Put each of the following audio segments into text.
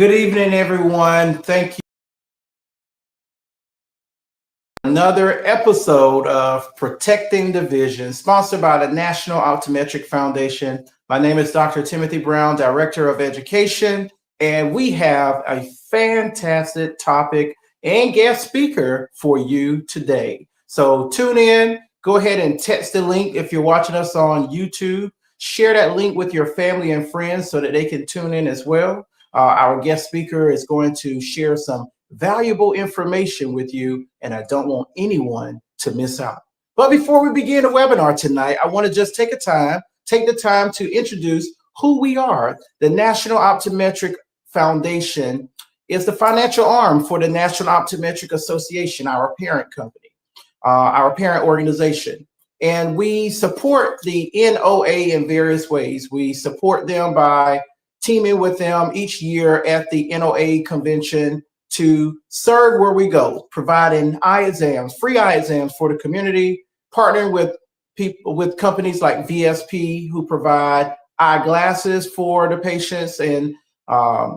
Good evening, everyone. Thank you. Another episode of Protecting the Vision, sponsored by the National Optometric Foundation. My name is Dr. Timothy Brown, Director of Education, and we have a fantastic topic and guest speaker for you today. So tune in, go ahead and text the link if you're watching us on YouTube. Share that link with your family and friends so that they can tune in as well. Our guest speaker is going to share some valuable information with you, and I don't want anyone to miss out. But before we begin the webinar tonight, I want to just take the time to introduce who we are. The National Optometric Foundation is the financial arm for the National Optometric Association, our parent company, our parent organization. And we support the NOA in various ways. We support them by teaming with them each year at the NOA convention to serve where we go, providing eye exams, free eye exams for the community, partnering with people, with companies like VSP who provide eyeglasses for the patients, and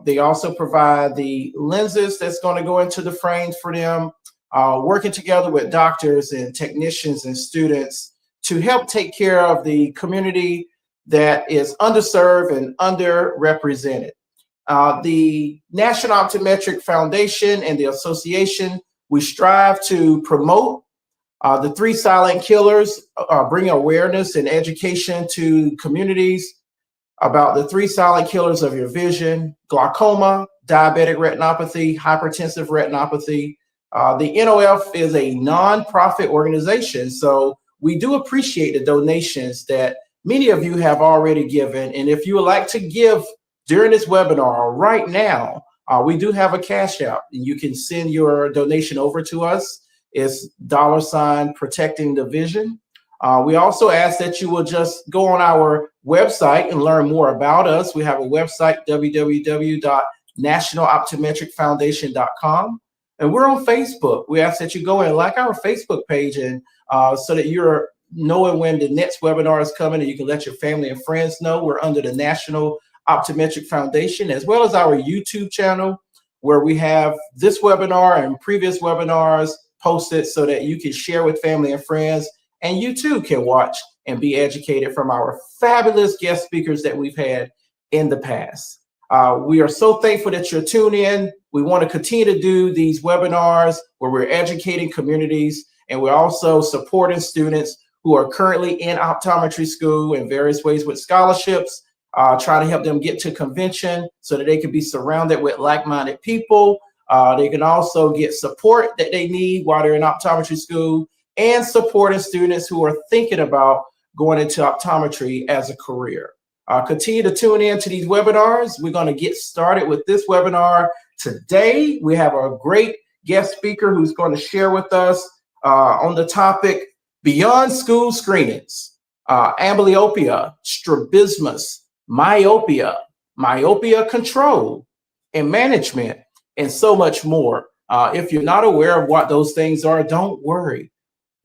they also provide the lenses that's going to go into the frames for them, working together with doctors and technicians and students to help take care of the community that is underserved and underrepresented. The National Optometric Foundation and the association, we strive to promote the three silent killers, bring awareness and education to communities about the three silent killers of your vision: glaucoma, diabetic retinopathy, hypertensive retinopathy. The NOF is a nonprofit organization, so we do appreciate the donations that many of you have already given. And if you would like to give during this webinar right now, we do have a cash out, and you can send your donation over to us. It's $ Protecting the Vision. We also ask that you will just go on our website and learn more about us. We have a website, www.nationaloptometricfoundation.com. And we're on Facebook. We ask that you go and like our Facebook page, and so that you're knowing when the next webinar is coming, and you can let your family and friends know. We're under the National Optometric Foundation, as well as our YouTube channel, where we have this webinar and previous webinars posted so that you can share with family and friends, and you too can watch and be educated from our fabulous guest speakers that we've had in the past. We are so thankful that you're tuned in. We want to continue to do these webinars where we're educating communities, and we're also supporting students who are currently in optometry school in various ways with scholarships, trying to help them get to convention so that they can be surrounded with like-minded people. They can also get support that they need while they're in optometry school, and supporting students who are thinking about going into optometry as a career. Continue to tune in to these webinars. We're going to get started with this webinar today. We have a great guest speaker who's going to share with us on the topic Beyond School Screenings, amblyopia, strabismus, myopia, myopia control and management, and so much more. If you're not aware of what those things are, don't worry.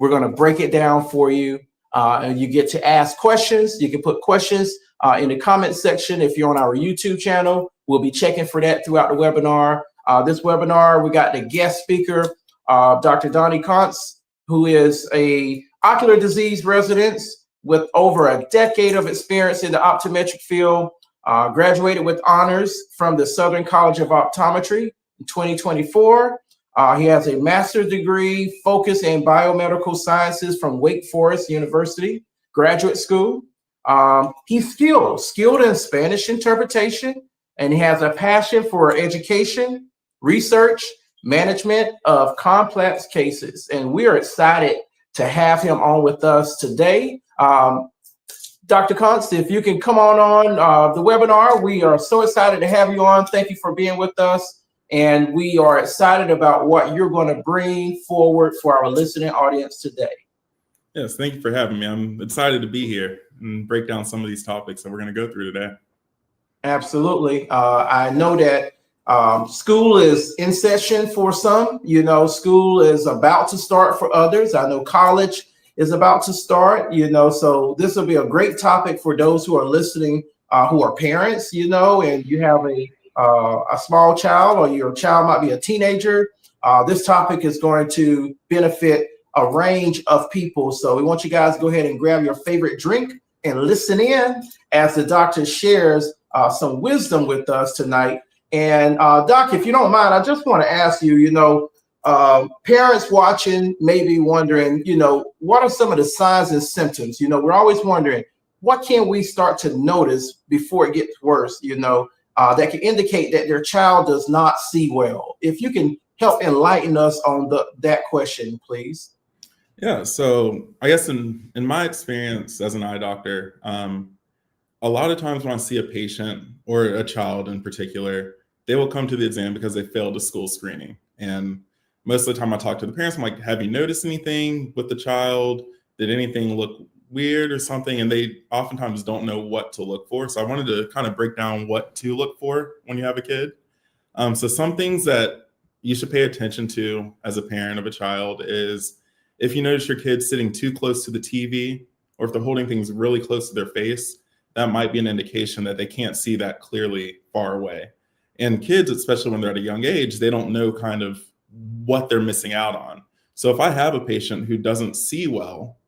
We're going to break it down for you, and you get to ask questions. You can put questions in the comment section. If you're on our YouTube channel, we'll be checking for that throughout the webinar. This webinar, we got the guest speaker, Dr. Donnie Kontz, who is a ocular disease resident with over a decade of experience in the optometric field, graduated with honors from the Southern College of Optometry in 2024. He has a master's degree focused in biomedical sciences from Wake Forest University Graduate School. He's skilled in Spanish interpretation, and he has a passion for education, research, management of complex cases. And we are excited to have him on with us today. Dr. Kontz, if you can come on the webinar, we are so excited to have you on. Thank you for being with us. And we are excited about what you're going to bring forward for our listening audience today. Yes, thank you for having me. I'm excited to be here and break down some of these topics that we're going to go through today. Absolutely. I know that school is in session for some. You know, school is about to start for others. I know college is about to start, you know, so this will be a great topic for those who are listening, who are parents, you know, and you have a a small child or your child might be a teenager, this topic is going to benefit a range of people. So we want you guys to go ahead and grab your favorite drink and listen in as the doctor shares some wisdom with us tonight. And Doc, if you don't mind, I just want to ask you, parents watching may be wondering, what are some of the signs and symptoms? We're always wondering, what can we start to notice before it gets worse, that can indicate that their child does not see well? If you can help enlighten us on that question, please. Yeah, so I guess in my experience as an eye doctor, a lot of times when I see a patient or a child in particular, they will come to the exam because they failed a school screening. And most of the time I talk to the parents, I'm like, have you noticed anything with the child? Did anything look weird or something? And they oftentimes don't know what to look for. So I wanted to kind of break down what to look for when you have a kid. So some things that you should pay attention to as a parent of a child is if you notice your kid sitting too close to the TV, or if they're holding things really close to their face, that might be an indication that they can't see that clearly far away. And kids, especially when they're at a young age, they don't know kind of what they're missing out on. So if I have a patient who doesn't see well,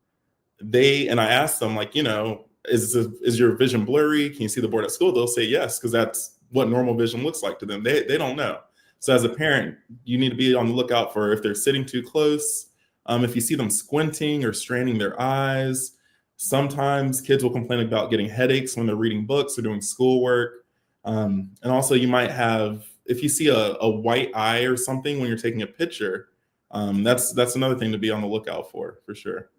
and I ask them, like, is your vision blurry? Can you see the board at school? They'll say yes, because that's what normal vision looks like to them. They don't know. So as a parent, you need to be on the lookout for if they're sitting too close. If you see them squinting or straining their eyes. Sometimes kids will complain about getting headaches when they're reading books or doing schoolwork. And also you might have, if you see a white eye or something when you're taking a picture, that's another thing to be on the lookout for sure.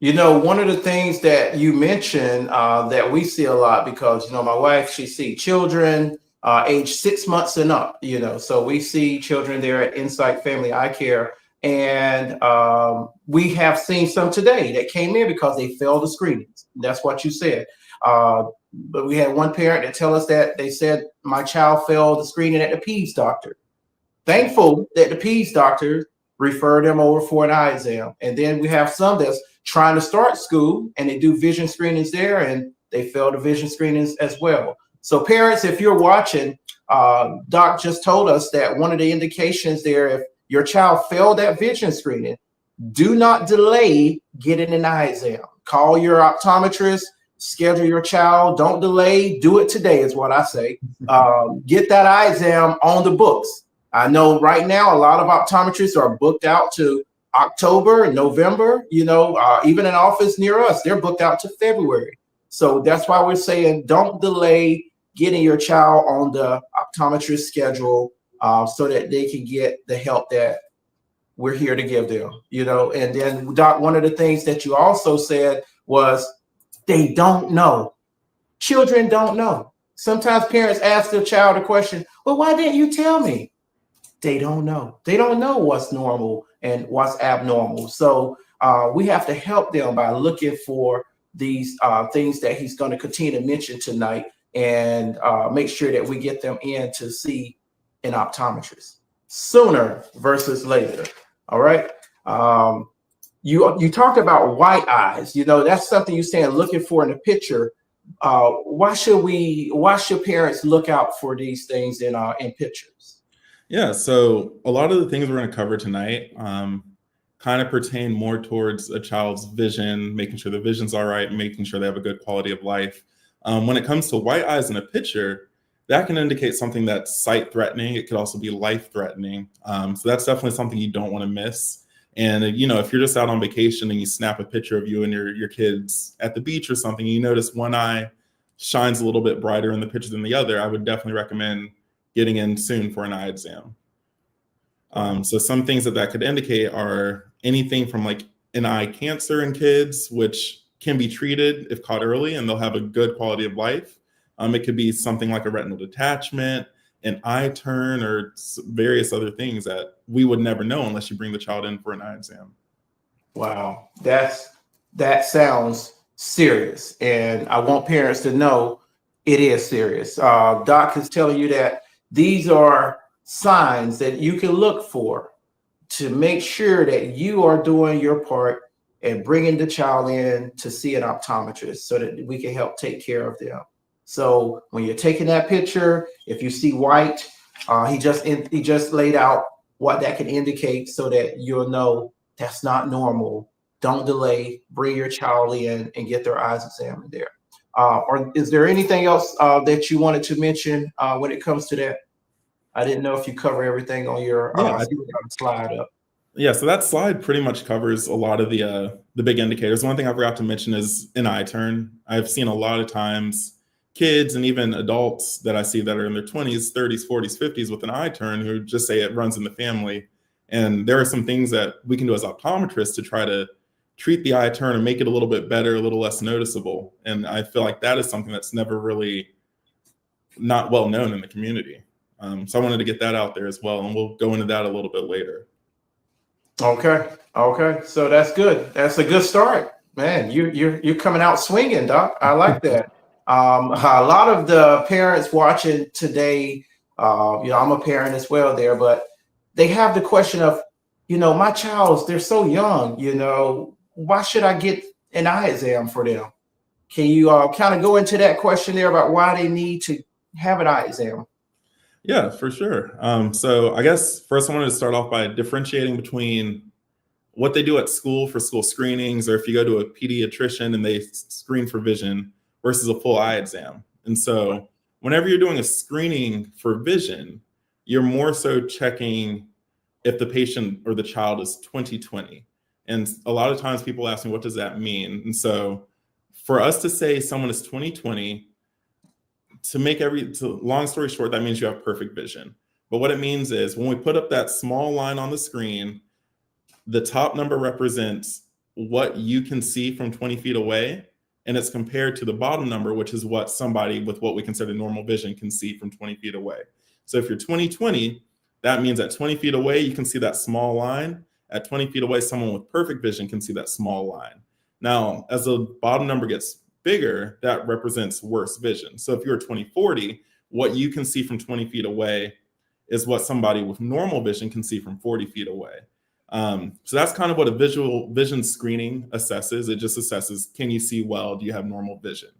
One of the things that you mentioned that we see a lot, because, my wife, she sees children age 6 months and up, so we see children there at Insight Family Eye Care. And we have seen some today that came in because they failed the screenings. That's what you said. But we had one parent that tell us that they said, my child failed the screening at the peds doctor. Thankful that the peds doctor referred them over for an eye exam. And then we have some that's trying to start school and they do vision screenings there and they fail the vision screenings as well. So parents, if you're watching, Doc just told us that one of the indications there, if your child failed that vision screening, do not delay getting an eye exam. Call your optometrist, schedule your child. Don't delay. Do it today is what I say. Get that eye exam on the books. I know right now a lot of optometrists are booked out to October and November. Even an office near us, they're booked out to February. So that's why we're saying don't delay getting your child on the optometrist schedule so that they can get the help that we're here to give them, And then, Doc, one of the things that you also said was they don't know. Children don't know. Sometimes parents ask their child a question, well, why didn't you tell me? They don't know. They don't know what's normal and what's abnormal. So we have to help them by looking for these things that he's going to continue to mention tonight and make sure that we get them in to see an optometrist sooner versus later. All right. You talked about white eyes. That's something you're saying looking for in the picture. Why should parents look out for these things in pictures? Yeah, so a lot of the things we're going to cover tonight kind of pertain more towards a child's vision, making sure the vision's all right, making sure they have a good quality of life. When it comes to white eyes in a picture, that can indicate something that's sight threatening. It could also be life threatening. So that's definitely something you don't want to miss. And, if you're just out on vacation and you snap a picture of you and your kids at the beach or something, you notice one eye shines a little bit brighter in the picture than the other, I would definitely recommend getting in soon for an eye exam. So some things that could indicate are anything from like an eye cancer in kids, which can be treated if caught early and they'll have a good quality of life. It could be something like a retinal detachment, an eye turn, or various other things that we would never know unless you bring the child in for an eye exam. Wow, that sounds serious. And I want parents to know it is serious. Doc is telling you that these are signs that you can look for to make sure that you are doing your part and bringing the child in to see an optometrist so that we can help take care of them. So when you're taking that picture, if you see white, he just laid out what that can indicate so that you'll know that's not normal. Don't delay. Bring your child in and get their eyes examined there. Or is there anything else that you wanted to mention when it comes to that? I didn't know if you cover everything on your Yeah, slide up. yeah. So that slide pretty much covers a lot of the big indicators. One thing I forgot to mention is an eye turn. I've seen a lot of times kids and even adults that I see that are in their 20s, 30s, 40s, 50s with an eye turn who just say it runs in the family. And there are some things that we can do as optometrists to try to treat the eye turn and make it a little bit better, a little less noticeable. And I feel like that is something that's never really not well known in the community. So I wanted to get that out there as well, and we'll go into that a little bit later. Okay. So that's good. That's a good start, man. You're coming out swinging, Doc. I like that. A lot of the parents watching today, I'm a parent as well there, but they have the question of, my child's, they're so young, why should I get an eye exam for them? Can you kind of go into that question there about why they need to have an eye exam? Yeah, for sure. So I guess first I wanted to start off by differentiating between what they do at school for school screenings, or if you go to a pediatrician and they screen for vision versus a full eye exam. And so whenever you're doing a screening for vision, you're more so checking if the patient or the child is 20/20. And a lot of times people ask me, what does that mean? And so for us to say someone is 20/20, long story short, that means you have perfect vision. But what it means is when we put up that small line on the screen, the top number represents what you can see from 20 feet away, and it's compared to the bottom number, which is what somebody with what we consider normal vision can see from 20 feet away. So if you're 20/20, that means at 20 feet away, you can see that small line. At 20 feet away, someone with perfect vision can see that small line. Now, as the bottom number gets bigger, that represents worse vision. So if you're 20/40, what you can see from 20 feet away is what somebody with normal vision can see from 40 feet away. So that's kind of what a visual vision screening assesses. It just assesses, can you see well? Do you have normal vision?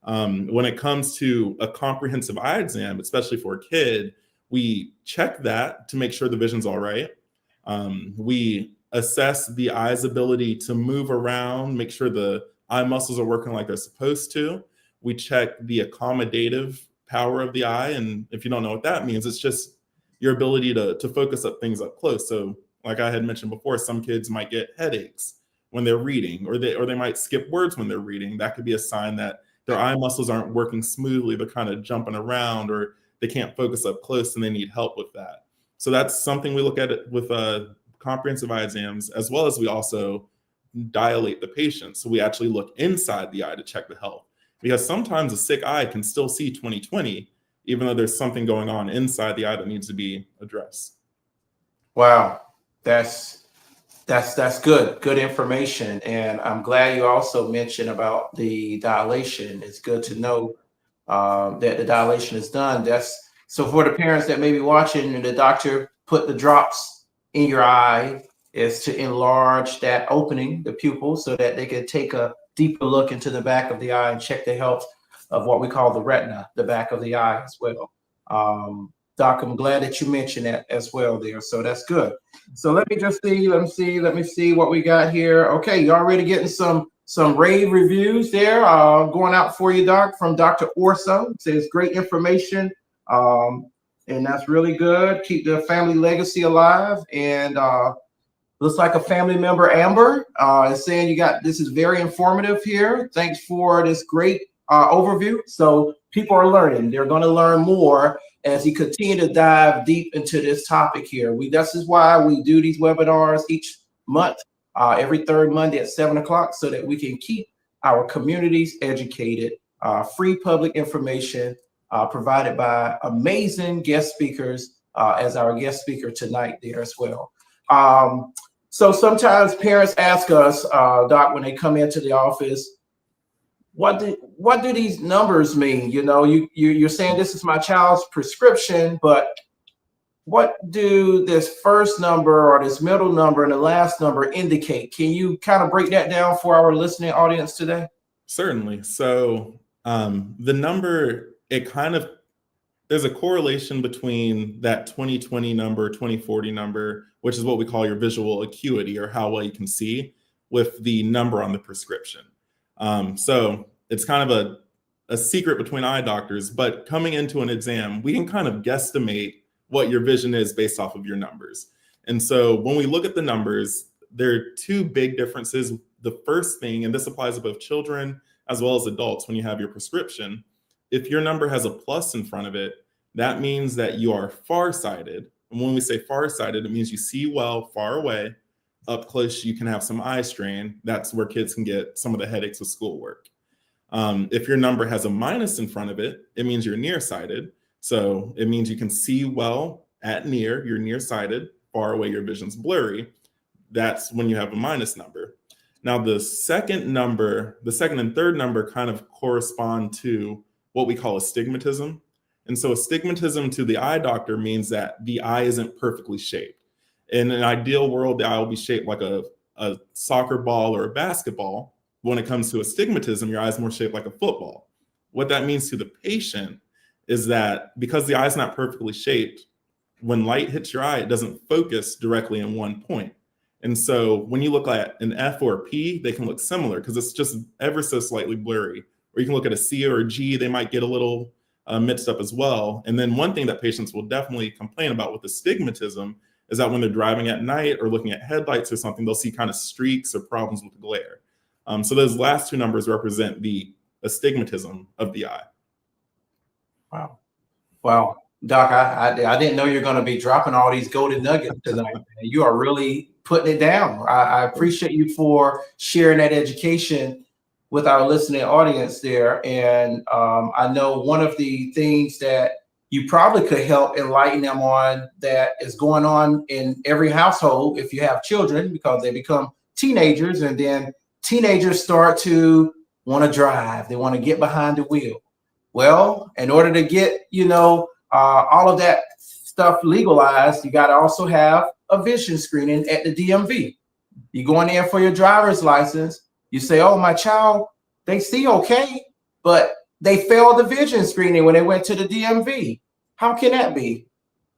When it comes to a comprehensive eye exam, especially for a kid, we check that to make sure the vision's all right. We assess the eye's ability to move around, make sure the eye muscles are working like they're supposed to. We check the accommodative power of the eye. And if you don't know what that means, it's just your ability to focus up things up close. So like I had mentioned before, some kids might get headaches when they're reading, or they might skip words when they're reading. That could be a sign that their eye muscles aren't working smoothly. They're kind of jumping around, or they can't focus up close and they need help with that. So that's something we look at it with comprehensive eye exams, as well as we also dilate the patient. So we actually look inside the eye to check the health, because sometimes a sick eye can still see 20/20, even though there's something going on inside the eye that needs to be addressed. Wow, that's good information. And I'm glad you also mentioned about the dilation. It's good to know that the dilation is done. So for the parents that may be watching, and the doctor put the drops in your eye, is to enlarge that opening, the pupil, so that they can take a deeper look into the back of the eye and check the health of what we call the retina, the back of the eye as well. Doc, I'm glad that you mentioned that as well there. So that's good. So let me see what we got here. Okay, you already getting some rave reviews there going out for you, Doc, from Dr. Orso. It says great information. And that's really good. Keep the family legacy alive. And looks like a family member, Amber, is saying this is very informative here. Thanks for this great overview. So people are learning. They're going to learn more as you continue to dive deep into this topic here. This is why we do these webinars each month, every third Monday at 7:00, so that we can keep our communities educated. Free public information provided by amazing guest speakers, as our guest speaker tonight there as well. So sometimes parents ask us, Doc, when they come into the office, what do these numbers mean? You're saying this is my child's prescription, but what do this first number or this middle number and the last number indicate? Can you kind of break that down for our listening audience today? Certainly. So The number, there's a correlation between that 20/20 number, 20/40 number, which is what we call your visual acuity, or how well you can see, with the number on the prescription. So it's kind of a secret between eye doctors, but coming into an exam, we can kind of guesstimate what your vision is based off of your numbers. And so when we look at the numbers, there are two big differences. The first thing, and this applies to both children as well as adults, when you have your prescription, if your number has a plus in front of it, that means that you are farsighted. And when we say farsighted, it means you see well far away. Up close, you can have some eye strain. That's where kids can get some of the headaches with schoolwork. If your number has a minus in front of it, it means you're nearsighted. So it means you can see well at near, you're nearsighted. Far away, your vision's blurry. That's when you have a minus number. Now, the second and third number kind of correspond to what we call astigmatism. And so astigmatism to the eye doctor means that the eye isn't perfectly shaped. In an ideal world, the eye will be shaped like a soccer ball or a basketball. When it comes to astigmatism, your eye is more shaped like a football. What that means to the patient is that because the eye is not perfectly shaped, when light hits your eye, it doesn't focus directly in one point. And so when you look at an F or a P, they can look similar because it's just ever so slightly blurry. Or you can look at a C or a G, they might get a little mixed up as well. And then one thing that patients will definitely complain about with astigmatism is that when they're driving at night or looking at headlights or something, they'll see kind of streaks or problems with glare. So those last two numbers represent the astigmatism of the eye. Wow. Wow. Doc, I didn't know you're going to be dropping all these golden nuggets tonight. Man. You are really putting it down. I appreciate you for sharing that education with our listening audience there. And I know one of the things that you probably could help enlighten them on that is going on in every household if you have children, because they become teenagers, and then teenagers start to want to drive. They want to get behind the wheel. Well, in order to get, all of that stuff legalized, you got to also have a vision screening at the DMV. You go in there for your driver's license. You say, oh, my child, they see okay, but they failed the vision screening when they went to the DMV. How can that be?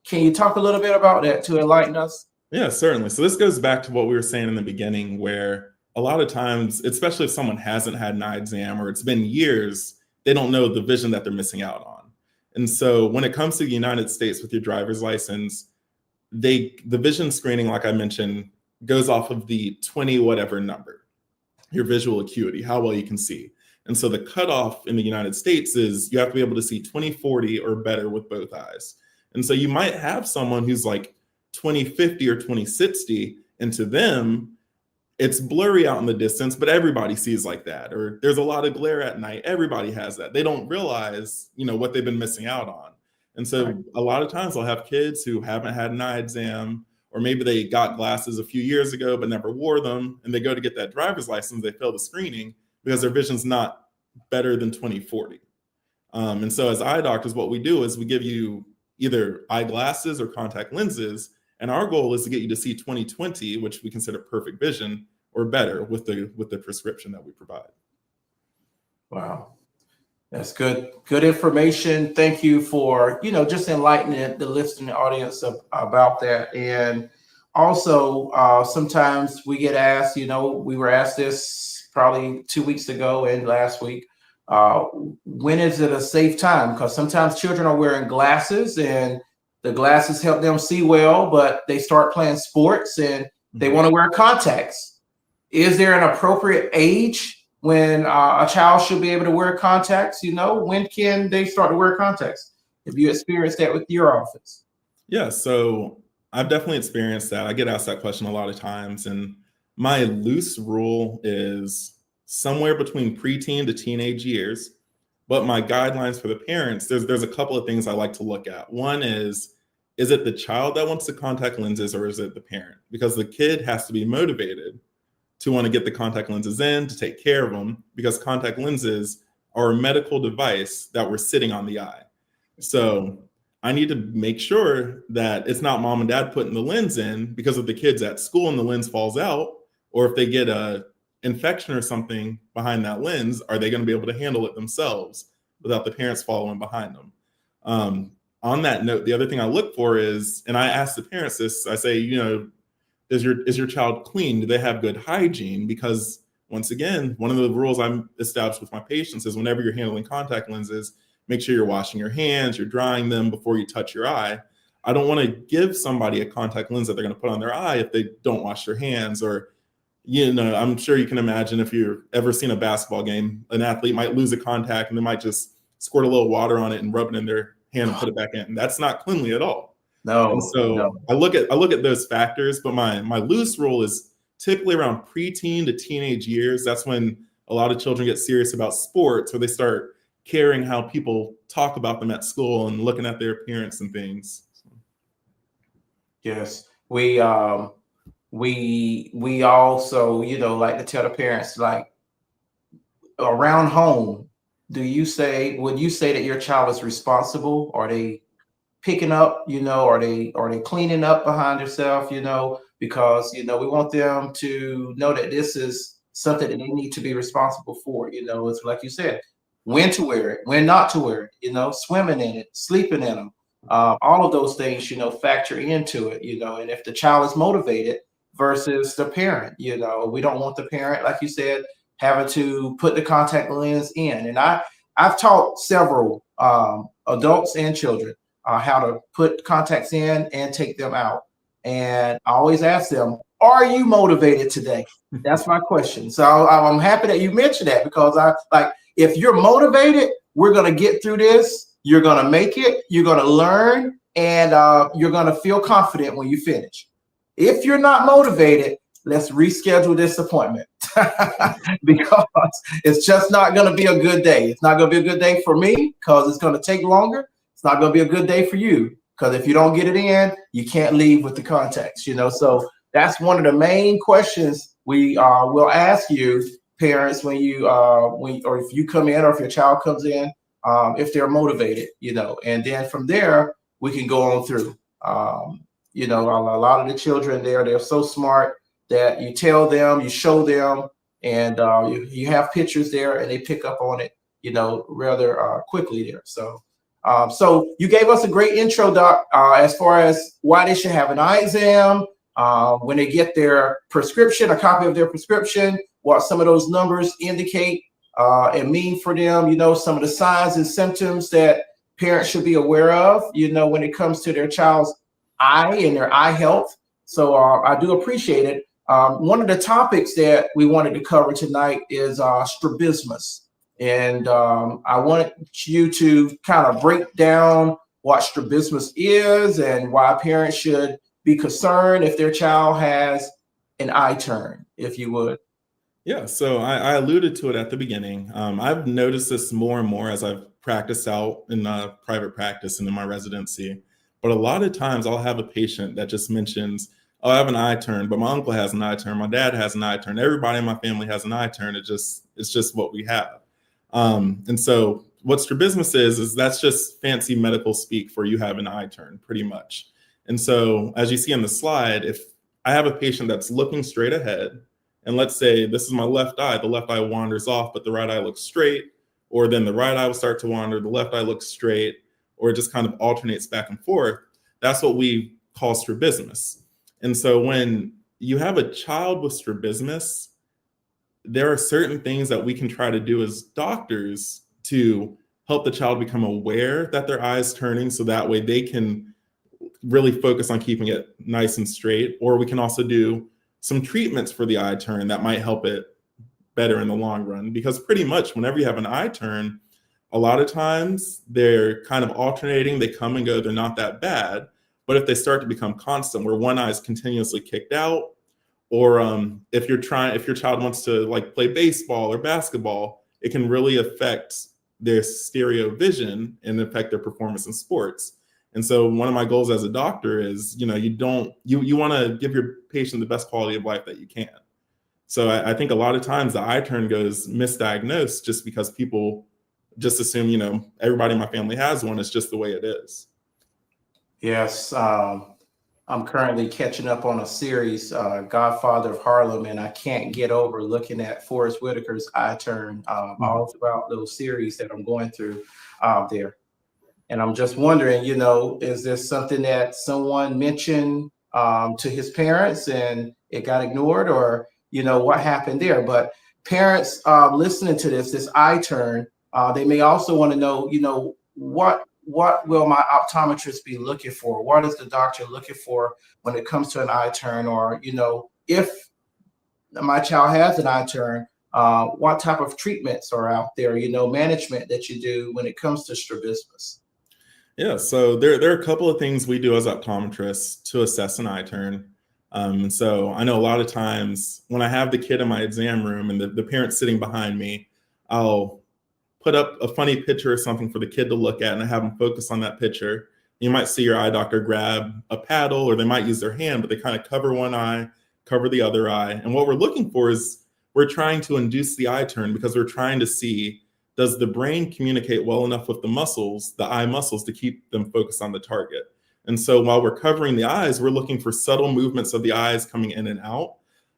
Can you talk a little bit about that to enlighten us? Yeah, certainly. So this goes back to what we were saying in the beginning, where a lot of times, especially if someone hasn't had an eye exam or it's been years, they don't know the vision that they're missing out on. And so when it comes to the United States with your driver's license, the vision screening, like I mentioned, goes off of the 20 whatever number, your visual acuity, how well you can see. And so the cutoff in the United States is you have to be able to see 20/40 or better with both eyes. And so you might have someone who's like 20/50 or 20/60, and to them, it's blurry out in the distance, but everybody sees like that. Or there's a lot of glare at night. Everybody has that. They don't realize, what they've been missing out on. And so a lot of times I'll have kids who haven't had an eye exam, or maybe they got glasses a few years ago but never wore them, and they go to get that driver's license, they fail the screening because their vision's not better than 20/40. And so as eye doctors, what we do is we give you either eyeglasses or contact lenses, and our goal is to get you to see 20/20, which we consider perfect vision, or better with the prescription that we provide. Wow. That's good information. Thank you for, just enlightening the listening audience about that. And also, sometimes we get asked, we were asked this probably 2 weeks ago and last week, when is it a safe time? Because sometimes children are wearing glasses and the glasses help them see well, but they start playing sports and they want to wear contacts. Is there an appropriate age when a child should be able to wear contacts? When can they start to wear contacts? Have you experienced that with your office? Yeah, so I've definitely experienced that. I get asked that question a lot of times. And my loose rule is somewhere between preteen to teenage years. But my guidelines for the parents, there's a couple of things I like to look at. One is it the child that wants the contact lenses, or is it the parent? Because the kid has to be motivated to want to get the contact lenses in, to take care of them, because contact lenses are a medical device that we're sitting on the eye. So I need to make sure that it's not mom and dad putting the lens in, because if the kid's at school and the lens falls out, or if they get a infection or something behind that lens, are they going to be able to handle it themselves without the parents following behind them? On that note, the other thing I look for is, and I ask the parents this, I say, is your child clean? Do they have good hygiene? Because once again, one of the rules I'm established with my patients is whenever you're handling contact lenses, make sure you're washing your hands, you're drying them before you touch your eye. I don't want to give somebody a contact lens that they're going to put on their eye if they don't wash their hands. Or, I'm sure you can imagine if you've ever seen a basketball game, an athlete might lose a contact and they might just squirt a little water on it and rub it in their hand and put it back in. And that's not cleanly at all. No. And so I look at those factors, but my loose rule is typically around preteen to teenage years. That's when a lot of children get serious about sports, or they start caring how people talk about them at school and looking at their appearance and things. Yes, we also, like to tell the parents, like, around home, would you say that your child is responsible? Are they picking up, are they cleaning up behind themselves, because, we want them to know that this is something that they need to be responsible for. It's like you said, when to wear it, when not to wear it, swimming in it, sleeping in them. All of those things, factor into it, and if the child is motivated versus the parent, we don't want the parent, like you said, having to put the contact lens in. And I've taught several adults and children how to put contacts in and take them out. And I always ask them, are you motivated today? That's my question. So I'm happy that you mentioned that, because if you're motivated, we're going to get through this. You're going to make it. You're going to learn, and you're going to feel confident when you finish. If you're not motivated, let's reschedule this appointment because it's just not going to be a good day. It's not going to be a good day for me because it's going to take longer. It's not going to be a good day for you because if you don't get it in, you can't leave with the contacts, So that's one of the main questions we will ask you, parents, when or if you come in or if your child comes in, if they're motivated, and then from there we can go on through. A lot of the children they're so smart that you tell them, you show them, and you have pictures there, and they pick up on it, rather quickly there. So you gave us a great intro, Doc, as far as why they should have an eye exam when they get their prescription, a copy of their prescription, what some of those numbers indicate and mean for them, some of the signs and symptoms that parents should be aware of, when it comes to their child's eye and their eye health. So I do appreciate it. One of the topics that we wanted to cover tonight is strabismus. And I wanted you to kind of break down what strabismus is and why parents should be concerned if their child has an eye turn, if you would. Yeah, so I alluded to it at the beginning. I've noticed this more and more as I've practiced out in private practice and in my residency. But a lot of times I'll have a patient that just mentions, oh, I have an eye turn, but my uncle has an eye turn, my dad has an eye turn, everybody in my family has an eye turn. It's just what we have. And so what strabismus is that's just fancy medical speak for you have an eye turn, pretty much. And so as you see on the slide, if I have a patient that's looking straight ahead, and let's say this is my left eye, the left eye wanders off, but the right eye looks straight, or then the right eye will start to wander, the left eye looks straight, or it just kind of alternates back and forth. That's what we call strabismus. And so when you have a child with strabismus, there are certain things that we can try to do as doctors to help the child become aware that their eye is turning, so that way they can really focus on keeping it nice and straight. Or we can also do some treatments for the eye turn that might help it better in the long run. Because pretty much whenever you have an eye turn, a lot of times they're kind of alternating, they come and go, they're not that bad. But if they start to become constant, where one eye is continuously kicked out, or if your child wants to like play baseball or basketball, it can really affect their stereo vision and affect their performance in sports. And so one of my goals as a doctor is, you want to give your patient the best quality of life that you can. So I think a lot of times the eye turn goes misdiagnosed just because people just assume, everybody in my family has one. It's just the way it is. Yes. I'm currently catching up on a series, Godfather of Harlem, and I can't get over looking at Forrest Whitaker's eye turn all throughout those series that I'm going through there. And I'm just wondering, is this something that someone mentioned to his parents and it got ignored, or, what happened there? But parents listening to this eye turn, they may also want to know, what will my optometrist be looking for? What is the doctor looking for when it comes to an eye turn? Or, if my child has an eye turn, what type of treatments are out there, management that you do when it comes to strabismus? Yeah, so there are a couple of things we do as optometrists to assess an eye turn. And so I know a lot of times when I have the kid in my exam room and the parent's sitting behind me, I'll put up a funny picture or something for the kid to look at and I have them focus on that picture. You might see your eye doctor grab a paddle or they might use their hand, but they kind of cover one eye, cover the other eye. And what we're looking for is we're trying to induce the eye turn because we're trying to see, does the brain communicate well enough with the muscles, the eye muscles, to keep them focused on the target? And so while we're covering the eyes, we're looking for subtle movements of the eyes coming in and out.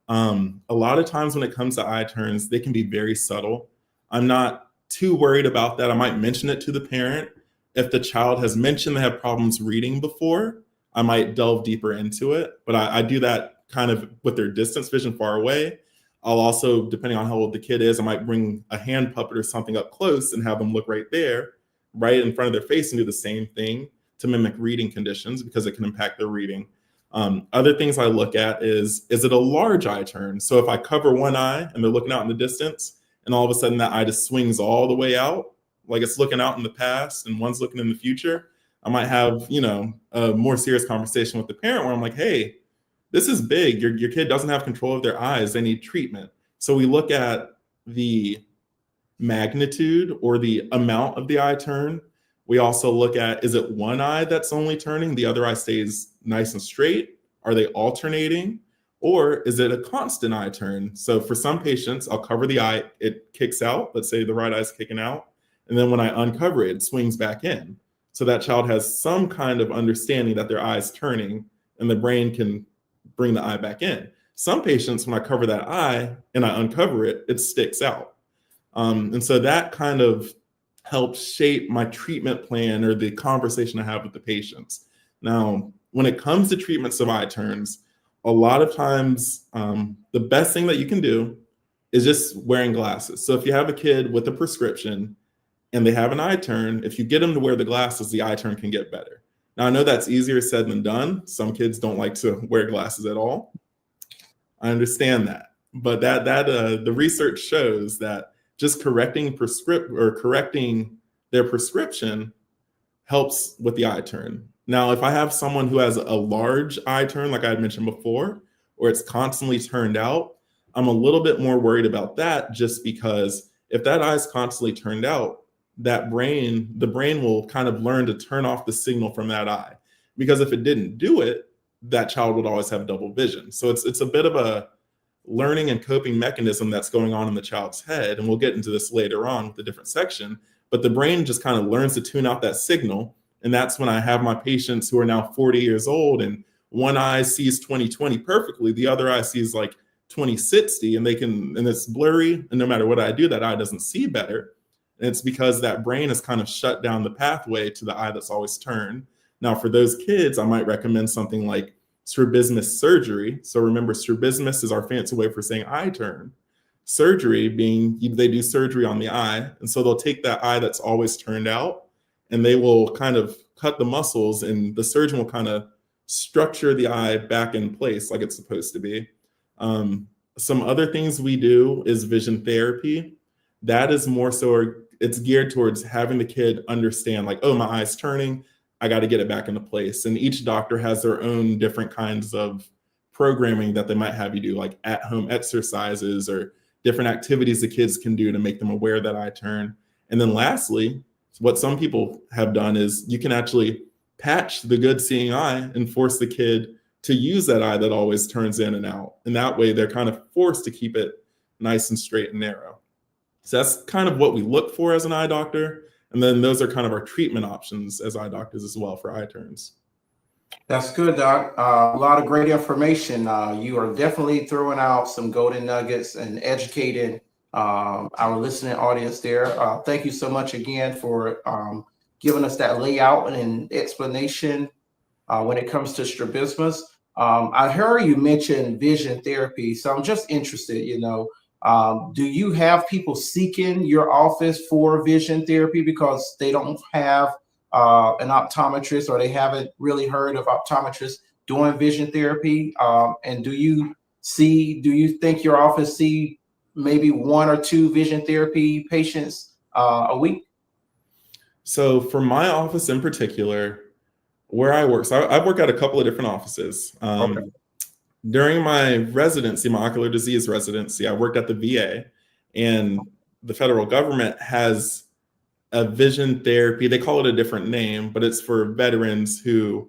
A lot of times when it comes to eye turns, they can be very subtle. I'm not too worried about that. I might mention it to the parent. If the child has mentioned they have problems reading before, I might delve deeper into it. But I do that kind of with their distance vision far away. I'll also, depending on how old the kid is, I might bring a hand puppet or something up close and have them look right there, right in front of their face, and do the same thing to mimic reading conditions because it can impact their reading. Other things I look at is it a large eye turn? So if I cover one eye and they're looking out in the distance and all of a sudden that eye just swings all the way out, like it's looking out in the past and one's looking in the future, I might have, a more serious conversation with the parent where I'm like, hey, this is big. Your kid doesn't have control of their eyes. They need treatment. So we look at the magnitude or the amount of the eye turn. We also look at, is it one eye that's only turning? The other eye stays nice and straight? Are they alternating? Or is it a constant eye turn? So for some patients, I'll cover the eye, it kicks out. Let's say the right eye is kicking out. And then when I uncover it, it swings back in. So that child has some kind of understanding that their eye is turning and the brain can bring the eye back in. Some patients, when I cover that eye and I uncover it, it sticks out. And so that kind of helps shape my treatment plan or the conversation I have with the patients. Now, when it comes to treatments of eye turns, a lot of times the best thing that you can do is just wearing glasses. So if you have a kid with a prescription and they have an eye turn, if you get them to wear the glasses, the eye turn can get better. Now, I know that's easier said than done. Some kids don't like to wear glasses at all. I understand that. But the research shows that just correcting their prescription helps with the eye turn. Now, if I have someone who has a large eye turn, like I had mentioned before, or it's constantly turned out, I'm a little bit more worried about that just because if that eye is constantly turned out, the brain will kind of learn to turn off the signal from that eye. Because if it didn't do it, that child would always have double vision. So it's a bit of a learning and coping mechanism that's going on in the child's head. And we'll get into this later on with a different section. But the brain just kind of learns to tune out that signal. And that's when I have my patients who are now 40 years old and one eye sees 20/20 perfectly, the other eye sees like 20/60, and it's blurry. And no matter what I do, that eye doesn't see better. And it's because that brain has kind of shut down the pathway to the eye that's always turned. Now, for those kids, I might recommend something like strabismus surgery. So remember, strabismus is our fancy way for saying eye turn. Surgery being they do surgery on the eye. And so they'll take that eye that's always turned out and they will kind of cut the muscles and the surgeon will kind of structure the eye back in place like it's supposed to be. Some other things we do is vision therapy. That is more so, it's geared towards having the kid understand like, oh, my eye's turning. I got to get it back into place. And each doctor has their own different kinds of programming that they might have you do, like at-home exercises or different activities the kids can do to make them aware of that eye turn. And then lastly, what some people have done is you can actually patch the good seeing eye and force the kid to use that eye that always turns in and out. And that way they're kind of forced to keep it nice and straight and narrow. So that's kind of what we look for as an eye doctor. And then those are kind of our treatment options as eye doctors as well for eye turns. That's good, Doc. A lot of great information. You are definitely throwing out some golden nuggets and educating our listening audience there. Thank you so much again for giving us that layout and explanation when it comes to strabismus. I heard you mention vision therapy, so I'm just interested, do you have people seeking your office for vision therapy because they don't have an optometrist or they haven't really heard of optometrists doing vision therapy? And do you think your office see maybe one or two vision therapy patients a week? So for my office in particular, where I work, so I work at a couple of different offices. Okay. During my residency, my ocular disease residency, I worked at the VA, and the federal government has a vision therapy. They call it a different name, but it's for veterans who,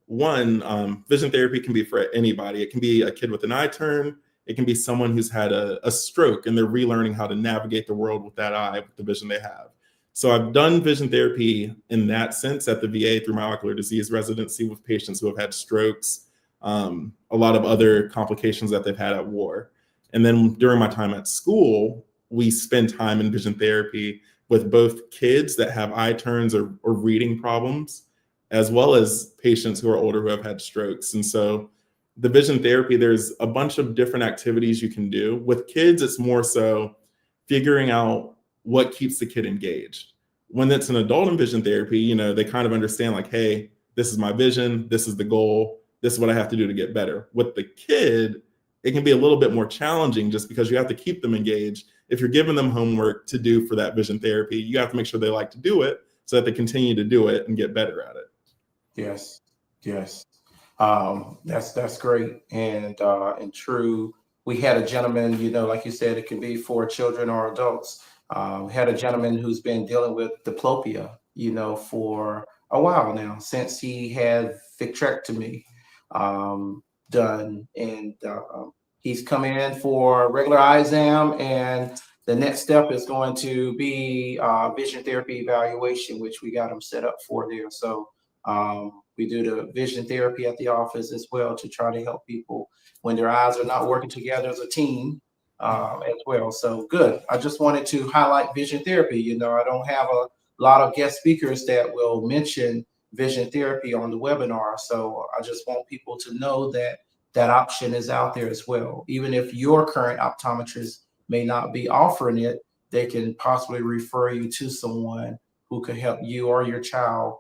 vision therapy can be for anybody. It can be a kid with an eye turn. It can be someone who's had a stroke and they're relearning how to navigate the world with that eye, with the vision they have. So I've done vision therapy in that sense at the VA through my ocular disease residency with patients who have had strokes, a lot of other complications that they've had at war. And then during my time at school, we spend time in vision therapy with both kids that have eye turns or reading problems, as well as patients who are older who have had strokes. And so the vision therapy, there's a bunch of different activities you can do. With kids, it's more so figuring out what keeps the kid engaged. When it's an adult in vision therapy, they kind of understand like, hey, this is my vision, this is the goal, this is what I have to do to get better. With the kid, it can be a little bit more challenging just because you have to keep them engaged. If you're giving them homework to do for that vision therapy, you have to make sure they like to do it so that they continue to do it and get better at it. Yes, yes. That's great and true. We had a gentleman, like you said, it can be for children or adults. We had a gentleman who's been dealing with diplopia, for a while now since he had vitrectomy done, and he's come in for regular eye exam, and the next step is going to be vision therapy evaluation, which we got him set up for there. So we do the vision therapy at the office as well to try to help people when their eyes are not working together as a team as well. So good. I just wanted to highlight vision therapy. I don't have a lot of guest speakers that will mention vision therapy on the webinar. So I just want people to know that that option is out there as well. Even if your current optometrist may not be offering it, they can possibly refer you to someone who could help you or your child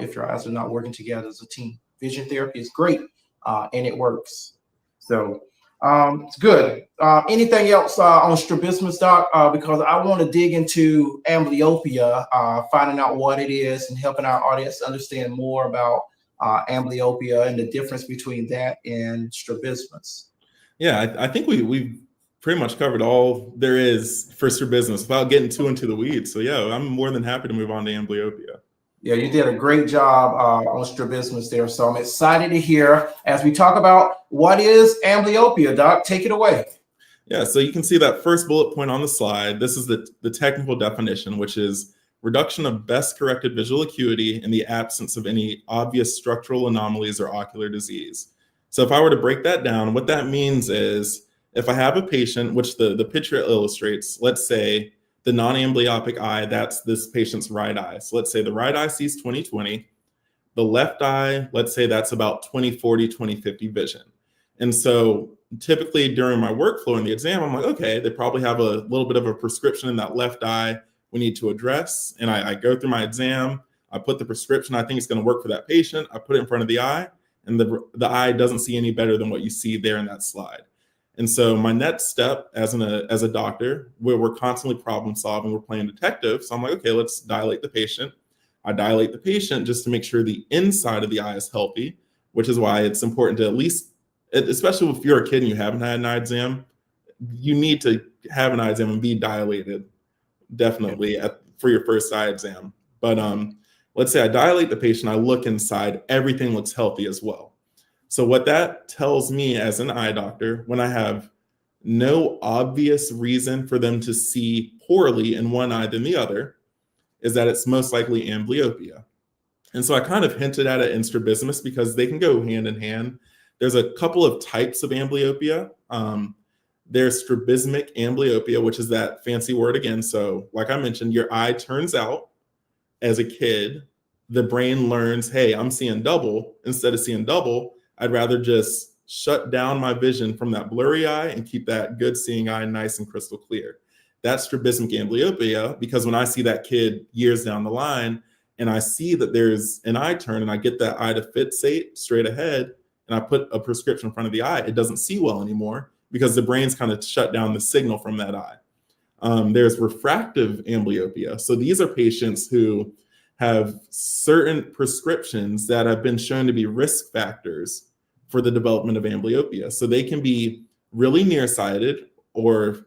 if your eyes are not working together as a team. Vision therapy is great and it works. So it's good. Anything else on strabismus, Doc? Because I want to dig into amblyopia, finding out what it is and helping our audience understand more about amblyopia and the difference between that and strabismus. Yeah, I think we've pretty much covered all there is for strabismus without getting too into the weeds. So yeah, I'm more than happy to move on to amblyopia. Yeah, you did a great job on strabismus there. So I'm excited to hear as we talk about what is amblyopia, Doc. Take it away. Yeah, so you can see that first bullet point on the slide. This is the technical definition, which is reduction of best corrected visual acuity in the absence of any obvious structural anomalies or ocular disease. So if I were to break that down, what that means is if I have a patient, which the picture illustrates, let's say the non-amblyopic eye, that's this patient's right eye. So let's say the right eye sees 20/20. The left eye, let's say that's about 20/40, 20/50 vision. And so typically during my workflow in the exam, I'm like, okay, they probably have a little bit of a prescription in that left eye we need to address. And I go through my exam, I put the prescription I think is going to work for that patient, I put it in front of the eye, and the eye doesn't see any better than what you see there in that slide. And so my next step as a doctor, where we're constantly problem solving, we're playing detective. So I'm like, okay, let's dilate the patient. I dilate the patient just to make sure the inside of the eye is healthy, which is why it's important to at least, especially if you're a kid and you haven't had an eye exam, you need to have an eye exam and be dilated, definitely for your first eye exam. But let's say I dilate the patient, I look inside, everything looks healthy as well. So what that tells me as an eye doctor, when I have no obvious reason for them to see poorly in one eye than the other, is that it's most likely amblyopia. And so I kind of hinted at it in strabismus because they can go hand in hand. There's a couple of types of amblyopia. There's strabismic amblyopia, which is that fancy word again. So like I mentioned, your eye turns out as a kid. The brain learns, hey, I'm seeing double. Instead of seeing double, I'd rather just shut down my vision from that blurry eye and keep that good seeing eye nice and crystal clear. That's strabismic amblyopia, because when I see that kid years down the line and I see that there's an eye turn and I get that eye to fixate straight ahead and I put a prescription in front of the eye, it doesn't see well anymore because the brain's kind of shut down the signal from that eye. There's refractive amblyopia. So these are patients who have certain prescriptions that have been shown to be risk factors for the development of amblyopia. So they can be really nearsighted, or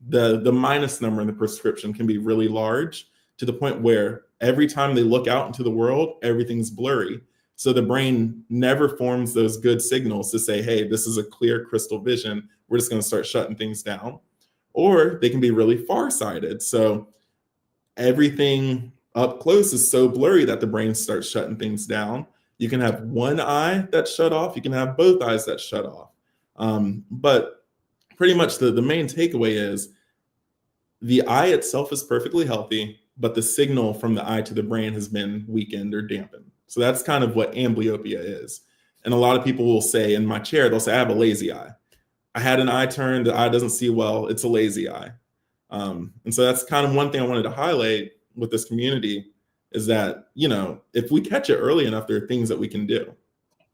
the minus number in the prescription can be really large to the point where every time they look out into the world, everything's blurry. So the brain never forms those good signals to say, hey, this is a clear crystal vision. We're just going to start shutting things down. Or they can be really farsighted. So everything up close is so blurry that the brain starts shutting things down. You can have one eye that's shut off. You can have both eyes that shut off. But pretty much the main takeaway is the eye itself is perfectly healthy, but the signal from the eye to the brain has been weakened or dampened. So that's kind of what amblyopia is. And a lot of people will say in my chair, they'll say, I have a lazy eye. I had an eye turn, the eye doesn't see well, it's a lazy eye. And so that's kind of one thing I wanted to highlight with this community is that, you know, if we catch it early enough, there are things that we can do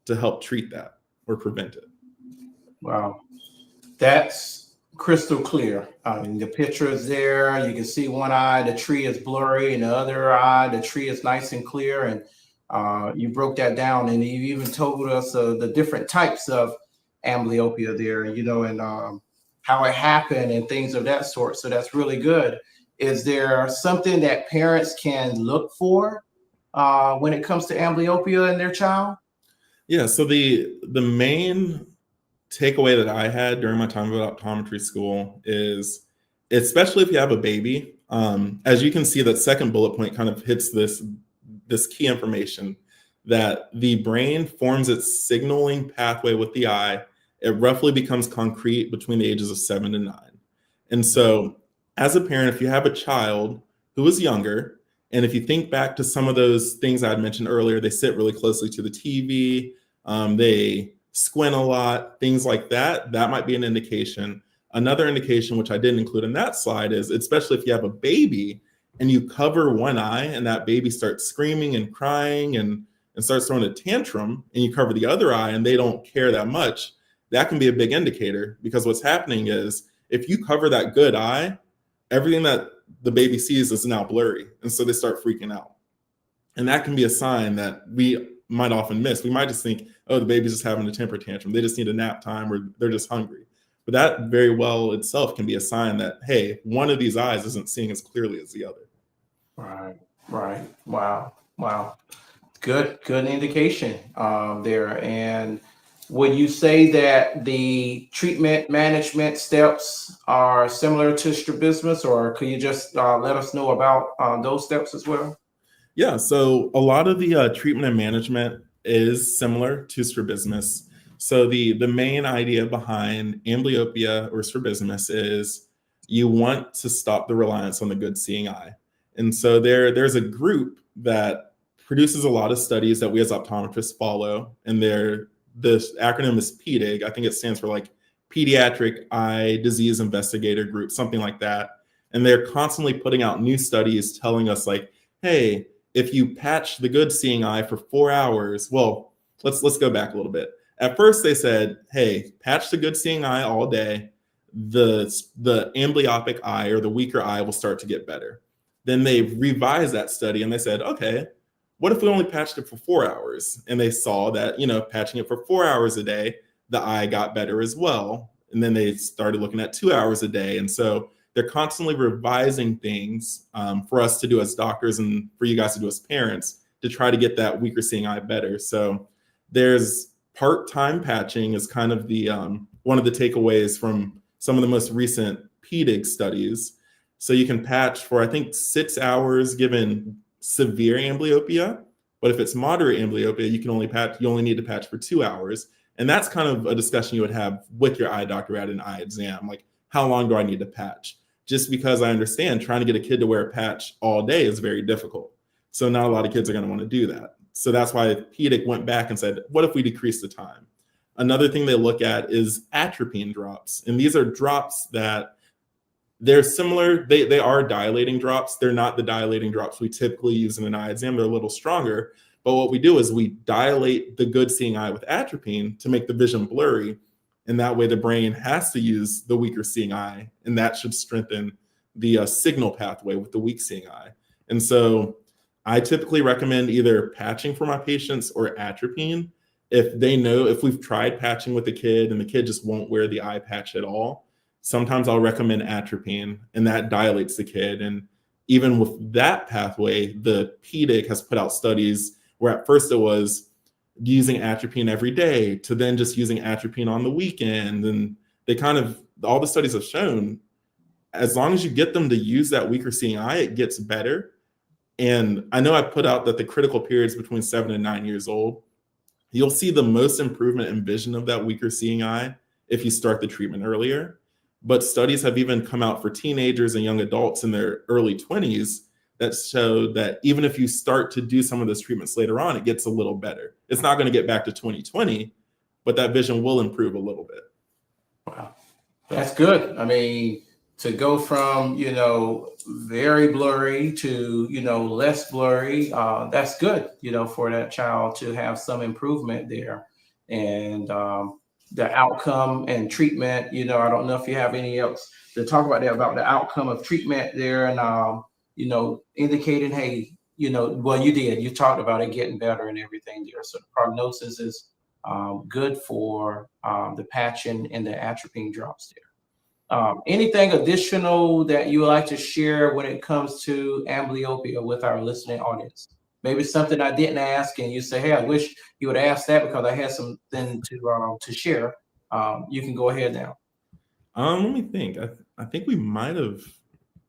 to help treat that or prevent it. Wow. That's crystal clear. The picture is there. You can see one eye, the tree is blurry, and the other eye, the tree is nice and clear. And you broke that down, and you even told us the different types of amblyopia there, you know, and how it happened and things of that sort. So that's really good. Is there something that parents can look for when it comes to amblyopia in their child? Yeah, so the main takeaway that I had during my time at optometry school is, especially if you have a baby, as you can see, that second bullet point kind of hits this key information that the brain forms its signaling pathway with the eye. It roughly becomes concrete between the ages of 7 to 9. And so as a parent, if you have a child who is younger, and if you think back to some of those things I had mentioned earlier, they sit really closely to the TV, they squint a lot, things like that, that might be an indication. Another indication, which I didn't include in that slide, is especially if you have a baby and you cover one eye and that baby starts screaming and crying and starts throwing a tantrum, and you cover the other eye and they don't care that much, that can be a big indicator, because what's happening is if you cover that good eye, everything that the baby sees is now blurry. And so they start freaking out. And that can be a sign that we might often miss. We might just think, oh, the baby's just having a temper tantrum. They just need a nap time, or they're just hungry. But that very well itself can be a sign that, hey, one of these eyes isn't seeing as clearly as the other. Right. Wow. Good indication there. And would you say that the treatment management steps are similar to strabismus, or could you just let us know about those steps as well? Yeah, so a lot of the treatment and management is similar to strabismus. So the main idea behind amblyopia or strabismus is you want to stop the reliance on the good seeing eye. And so there's a group that produces a lot of studies that we as optometrists follow, and this acronym is PDIG. I think it stands for like Pediatric Eye Disease Investigator Group, something like that. And they're constantly putting out new studies telling us like, hey, if you patch the good seeing eye for 4 hours, well, let's go back a little bit. At first they said, hey, patch the good seeing eye all day, the amblyopic eye or the weaker eye will start to get better. Then they revised that study and they said, okay, what if we only patched it for 4 hours? And they saw that, you know, patching it for 4 hours a day, the eye got better as well. And then they started looking at 2 hours a day. And so they're constantly revising things for us to do as doctors and for you guys to do as parents to try to get that weaker seeing eye better. So there's part-time patching is kind of the one of the takeaways from some of the most recent PDIG studies. So you can patch for, I think, 6 hours given severe amblyopia, But if it's moderate amblyopia, you only need to patch for 2 hours. And that's kind of a discussion you would have with your eye doctor at an eye exam. Like, how long do I need to patch? Just because I understand trying to get a kid to wear a patch all day is very difficult. So not a lot of kids are going to want to do that. So that's why PDIC went back and said, what if we decrease the time? Another thing they look at is atropine drops. And these are drops that they're similar. They are dilating drops. They're not the dilating drops we typically use in an eye exam. They're a little stronger. But what we do is we dilate the good seeing eye with atropine to make the vision blurry. And that way the brain has to use the weaker seeing eye. And that should strengthen the signal pathway with the weak seeing eye. And so I typically recommend either patching for my patients or atropine. If we've tried patching with the kid and the kid just won't wear the eye patch at all, sometimes I'll recommend atropine, and that dilates the kid. And even with that pathway, the PDIC has put out studies where at first it was using atropine every day to then just using atropine on the weekend. And all the studies have shown, as long as you get them to use that weaker seeing eye, it gets better. And I know I put out that the critical periods between 7 and 9 years old, you'll see the most improvement in vision of that weaker seeing eye if you start the treatment earlier. But studies have even come out for teenagers and young adults in their early 20s that show that even if you start to do some of those treatments later on, it gets a little better. It's not going to get back to 20/20, but that vision will improve a little bit. Wow, that's good. I mean, to go from, very blurry to, less blurry, that's good, for that child to have some improvement there. And the outcome and treatment, I don't know if you have any else to talk about there about the outcome of treatment there, and, indicating, hey, well, you talked about it getting better and everything there. So the prognosis is good for the patching and the atropine drops there. Anything additional that you would like to share when it comes to amblyopia with our listening audience? Maybe something I didn't ask and you say, hey, I wish you would ask that because I had something to share. You can go ahead now. Let me think. I think we might have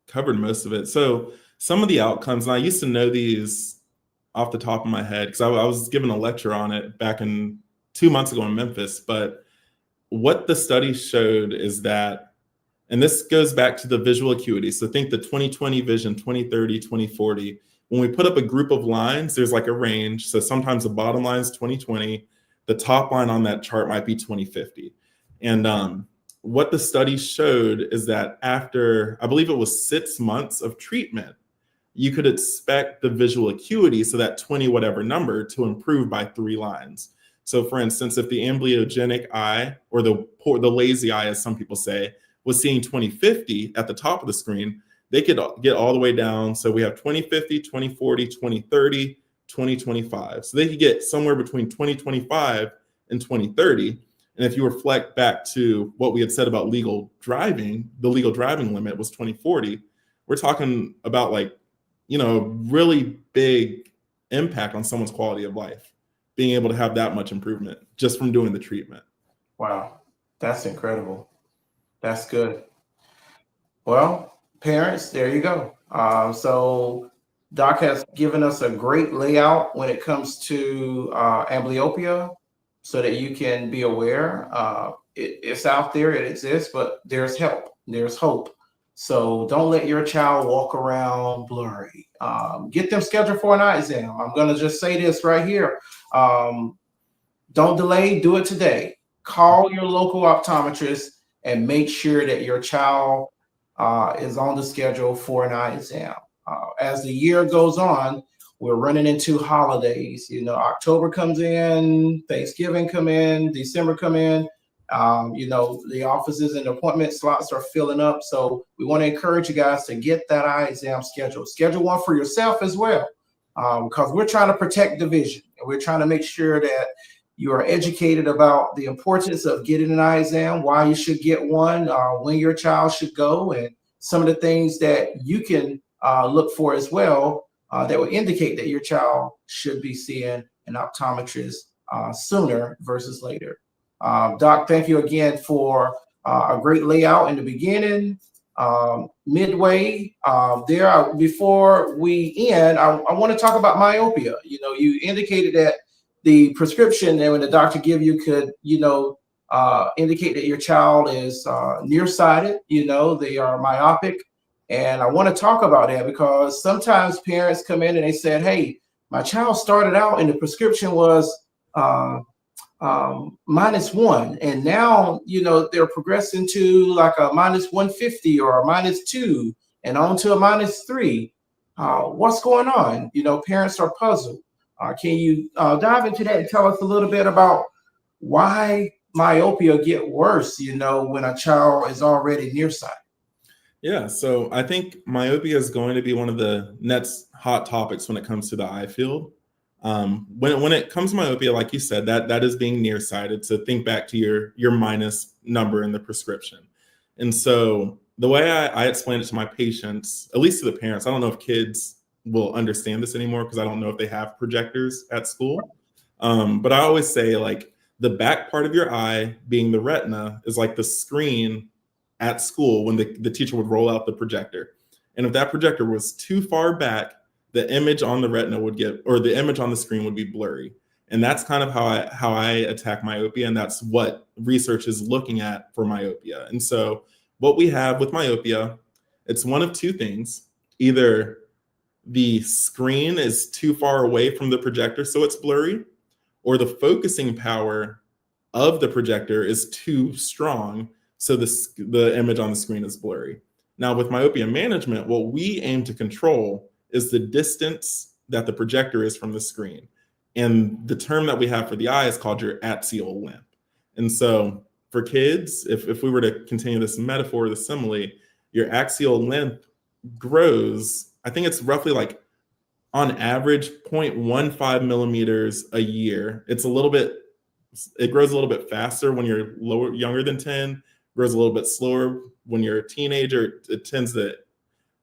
covered most of it. So some of the outcomes, and I used to know these off the top of my head because I was given a lecture on it back in 2 months ago in Memphis. But what the study showed is that, and this goes back to the visual acuity. So think the 20/20 vision, 20/30, 20/40. When we put up a group of lines, there's like a range. So sometimes the bottom line is 20/20. The top line on that chart might be 20/50. And what the study showed is that after, I believe it was 6 months of treatment, you could expect the visual acuity, so that 20 whatever number, to improve by 3 lines. So for instance, if the amblyogenic eye, or the lazy eye, as some people say, was seeing 20/50 at the top of the screen, they could get all the way down. So we have 20/50, 20/40, 20/30, 20/25. So they could get somewhere between 20/25 and 20/30. And if you reflect back to what we had said about legal driving, the legal driving limit was 20/40. We're talking about really big impact on someone's quality of life, being able to have that much improvement just from doing the treatment. Wow, that's incredible. That's good. Well, parents, there you go. So Doc has given us a great layout when it comes to amblyopia so that you can be aware. It's out there, it exists, but there's help, there's hope. So don't let your child walk around blurry. Get them scheduled for an eye exam. I'm going to just say this right here. Don't delay, do it today. Call your local optometrist and make sure that your child is on the schedule for an eye exam. As the year goes on, we're running into holidays. October comes in, Thanksgiving come in, December come in. The offices and appointment slots are filling up. So we want to encourage you guys to get that eye exam scheduled. Schedule one for yourself as well, because we're trying to protect the vision. And we're trying to make sure that you are educated about the importance of getting an eye exam, why you should get one, when your child should go, and some of the things that you can look for as well that will indicate that your child should be seeing an optometrist sooner versus later. Doc, thank you again for a great layout in the beginning, midway there. Before we end, I want to talk about myopia. You indicated that the prescription that when the doctor give you could, indicate that your child is nearsighted. They are myopic. And I want to talk about that because sometimes parents come in and they said, hey, my child started out and the prescription was -1, and now they're progressing to like a -150 or a -2 and on to a -3. What's going on? Parents are puzzled. Can you dive into that and tell us a little bit about why myopia get worse when a child is already nearsighted? Yeah, so I think myopia is going to be one of the next hot topics when it comes to the eye field. When it comes to myopia, like you said, that is being nearsighted. So think back to your minus number in the prescription. And so the way I explain it to my patients, at least to the parents, I don't know if kids will understand this anymore because I don't know if they have projectors at school. But I always say like the back part of your eye being the retina is like the screen at school when the teacher would roll out the projector. And if that projector was too far back, the image on the retina would get, or the image on the screen would be blurry. And that's kind of how I attack myopia. And that's what research is looking at for myopia. And so what we have with myopia, it's one of two things. Either the screen is too far away from the projector, so it's blurry, or the focusing power of the projector is too strong, so the image on the screen is blurry. Now with myopia management, what we aim to control is the distance that the projector is from the screen. And the term that we have for the eye is called your axial length. And so for kids, if we were to continue this metaphor, the simile, your axial length grows, I think it's roughly like on average 0.15 millimeters a year. It grows a little bit faster when you're younger than 10, grows a little bit slower when you're a teenager. It tends to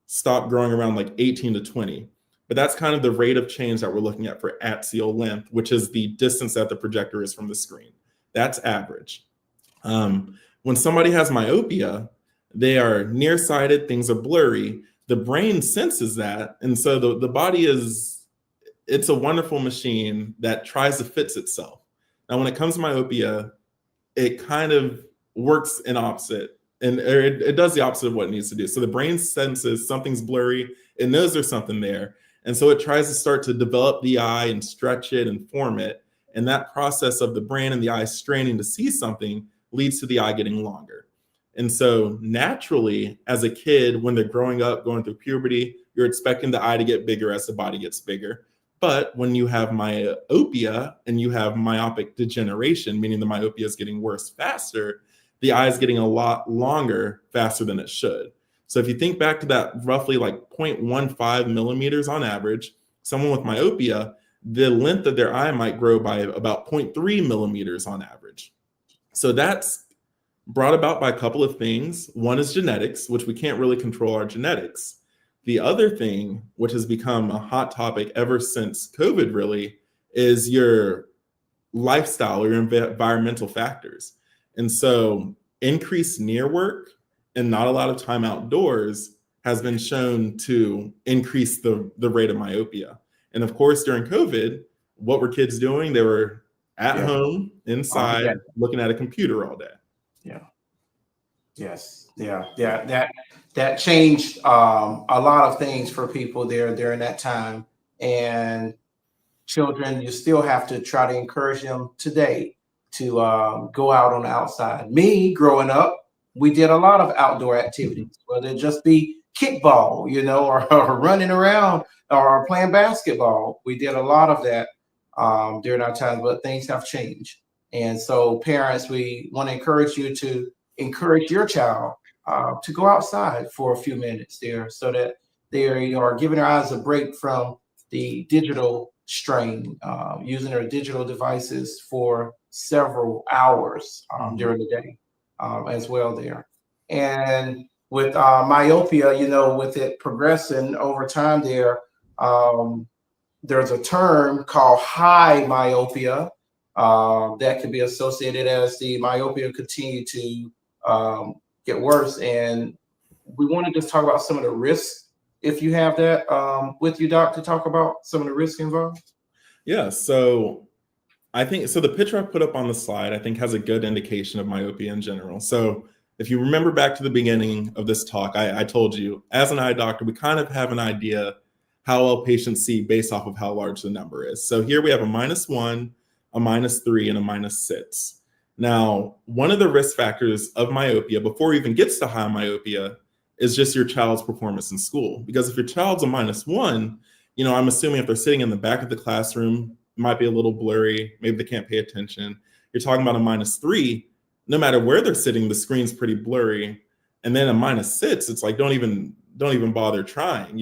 stop growing around like 18 to 20. But that's kind of the rate of change that we're looking at for axial length, which is the distance that the projector is from the screen. That's average. When somebody has myopia, they are nearsighted, things are blurry. The brain senses that. And so the body it's a wonderful machine that tries to fix itself. Now, when it comes to myopia, it kind of works in opposite. And it does the opposite of what it needs to do. So the brain senses something's blurry. It knows there's something there. And so it tries to start to develop the eye and stretch it and form it. And that process of the brain and the eye straining to see something leads to the eye getting longer. And so naturally, as a kid, when they're growing up, going through puberty, you're expecting the eye to get bigger as the body gets bigger. But when you have myopia and you have myopic degeneration, meaning the myopia is getting worse faster, the eye is getting a lot longer faster than it should. So if you think back to that roughly like 0.15 millimeters on average, someone with myopia, the length of their eye might grow by about 0.3 millimeters on average. So that's brought about by a couple of things. One is genetics, which we can't really control our genetics. The other thing, which has become a hot topic ever since COVID really, is your lifestyle or your environmental factors. And so increased near work and not a lot of time outdoors has been shown to increase the rate of myopia. And of course, during COVID, what were kids doing? They were at home, inside, looking at a computer all day. Yeah. Yes. Yeah. That changed a lot of things for people there during that time. And children, you still have to try to encourage them today to go out on the outside. Me, growing up, we did a lot of outdoor activities, whether it just be kickball, or running around or playing basketball. We did a lot of that during our time, but things have changed. And so parents, we want to encourage you to encourage your child to go outside for a few minutes there so that they are giving their eyes a break from the digital strain, using their digital devices for several hours during the day as well there. And with myopia, with it progressing over time there, there's a term called high myopia that can be associated as the myopia continue to get worse. And we want to just talk about some of the risks, if you have that with you, Doc, to talk about some of the risks involved. Yeah, so I think so. The picture I put up on the slide, I think, has a good indication of myopia in general. So if you remember back to the beginning of this talk, I told you, as an eye doctor, we kind of have an idea how well patients see based off of how large the number is. So here we have a -1, a -3, and a -6. Now, one of the risk factors of myopia, before it even gets to high myopia, is just your child's performance in school. Because if your child's a -1, I'm assuming if they're sitting in the back of the classroom, it might be a little blurry, maybe they can't pay attention. You're talking about a -3, no matter where they're sitting, the screen's pretty blurry. And then a -6, it's like, don't even bother trying,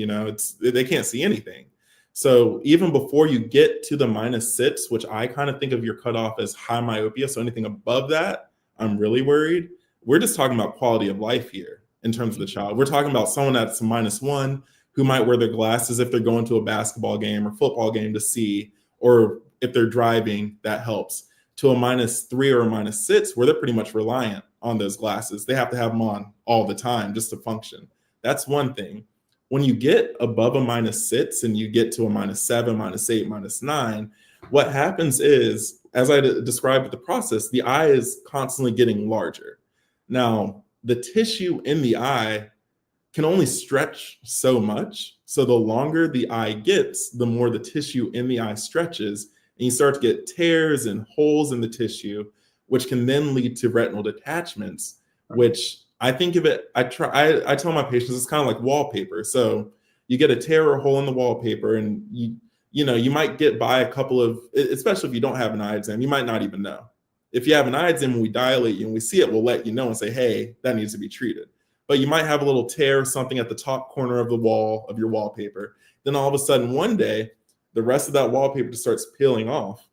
they can't see anything. So even before you get to the -6, which I kind of think of your cutoff as high myopia, so anything above that, I'm really worried. We're just talking about quality of life here in terms of the child. We're talking about someone that's a -1 who might wear their glasses if they're going to a basketball game or football game to see, or if they're driving, that helps, to a -3 or a -6, where they're pretty much reliant on those glasses. They have to have them on all the time just to function. That's one thing. When you get above a -6 and you get to a -7, -8, -9, what happens is, as I described with the process, the eye is constantly getting larger. Now, the tissue in the eye can only stretch so much. So the longer the eye gets, the more the tissue in the eye stretches, and you start to get tears and holes in the tissue, which can then lead to retinal detachments, which I think of it, I tell my patients it's kind of like wallpaper. So you get a tear or hole in the wallpaper, and you might get by a couple of, especially if you don't have an eye exam, you might not even know. If you have an eye exam, when we dilate you and we see it, we'll let you know and say, hey, that needs to be treated. But you might have a little tear or something at the top corner of the wall of your wallpaper. Then all of a sudden one day, the rest of that wallpaper just starts peeling off.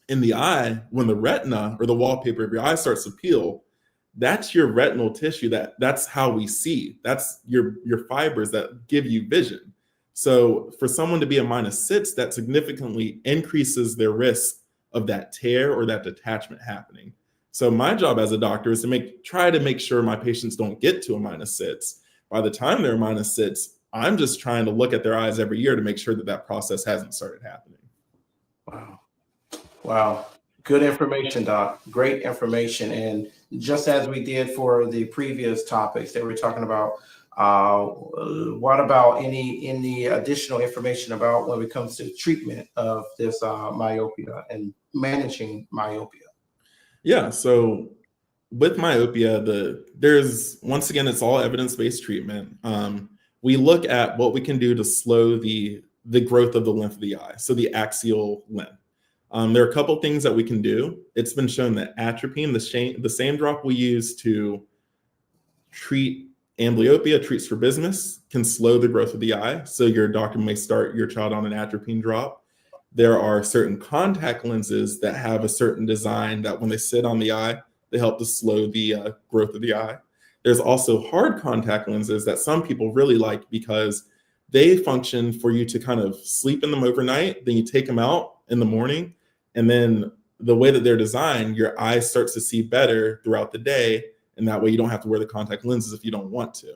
In the eye, when the retina or the wallpaper of your eye starts to peel, that's your retinal tissue. That's how we see. That's your fibers that give you vision. So for someone to be a -6, that significantly increases their risk of that tear or that detachment happening. So my job as a doctor is to try to make sure my patients don't get to a -6. By the time they're a -6, I'm just trying to look at their eyes every year to make sure that process hasn't started happening. Wow. Good information, Doc. Great information. And just as we did for the previous topics that we're talking about, what about any additional information about when it comes to treatment of this myopia and managing myopia? Yeah, so with myopia, there's once again, it's all evidence-based treatment. We look at what we can do to slow the growth of the length of the eye, so the axial length. There are a couple things that we can do. It's been shown that atropine, the same drop we use to treat amblyopia, treat strabismus, can slow the growth of the eye. So your doctor may start your child on an atropine drop. There are certain contact lenses that have a certain design that when they sit on the eye, they help to slow the growth of the eye. There's also hard contact lenses that some people really like because they function for you to kind of sleep in them overnight, then you take them out in the morning, and then the way that they're designed, your eye starts to see better throughout the day, and that way you don't have to wear the contact lenses if you don't want to.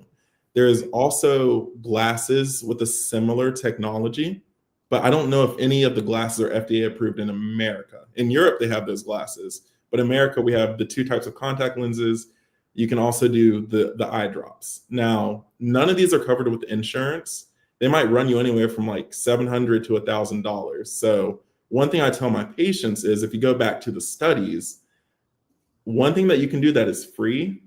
There's also glasses with a similar technology, but I don't know if any of the glasses are FDA approved in America. In Europe, they have those glasses, but in America, we have the 2 types of contact lenses. You can also do the eye drops. Now, none of these are covered with insurance. They might run you anywhere from like $700 to $1,000. So one thing I tell my patients is, if you go back to the studies, one thing that you can do that is free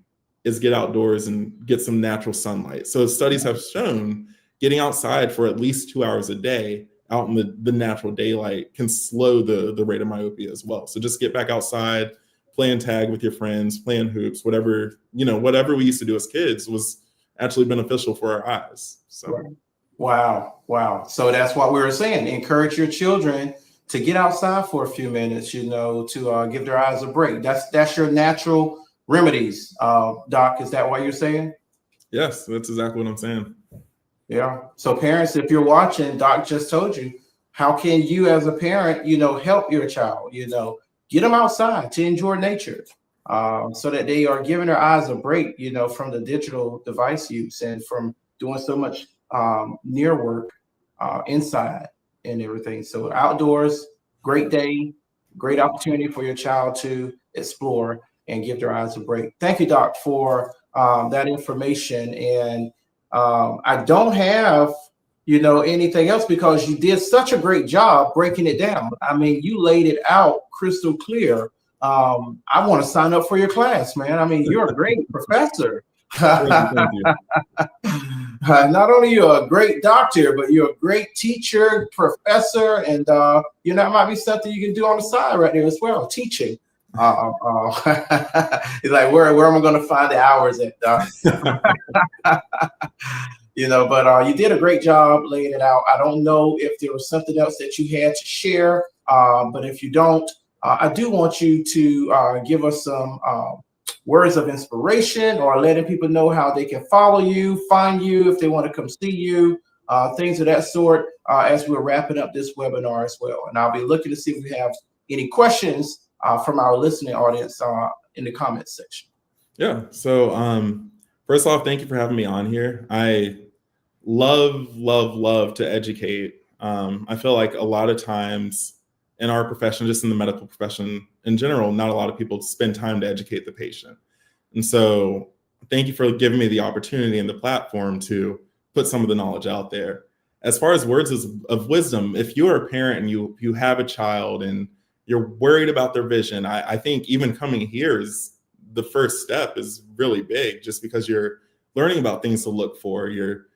is get outdoors and get some natural sunlight. So studies have shown getting outside for at least 2 hours a day out in the natural daylight can slow the rate of myopia as well. So just get back outside, playing tag with your friends, playing hoops, whatever we used to do as kids was actually beneficial for our eyes. So. Wow. So that's what we were saying. Encourage your children to get outside for a few minutes, to give their eyes a break. That's your natural remedies. Doc, is that what you're saying? Yes, that's exactly what I'm saying. Yeah. So parents, if you're watching, Doc just told you, how can you as a parent, help your child, get them outside to enjoy nature. so that they are giving their eyes a break, from the digital device use and from doing so much near work inside and everything. So outdoors, great day, great opportunity for your child to explore and give their eyes a break. Thank you, Doc, for that information. And I don't have, anything else because you did such a great job breaking it down. I mean, you laid it out crystal clear. I want to sign up for your class, man. I mean, you're a great professor. Thank you. Not only you're a great doctor, but you're a great teacher, professor, and that might be something you can do on the side right there as well, teaching. It's like, where am I going to find the hours at, Doc? But you did a great job laying it out. I don't know if there was something else that you had to share, but if you don't, I do want you to give us some words of inspiration or letting people know how they can follow you, find you, if they want to come see you, things of that sort, as we're wrapping up this webinar as well. And I'll be looking to see if we have any questions from our listening audience in the comments section. Yeah. So first off, thank you for having me on here. I love to educate. I feel like a lot of times in our profession, just in the medical profession in general, not a lot of people spend time to educate the patient. And so thank you for giving me the opportunity and the platform to put some of the knowledge out there. As far as words of wisdom, if you're a parent and you have a child and you're worried about their vision, I think even coming here is the first step is really big, just because you're learning about things to look for. You're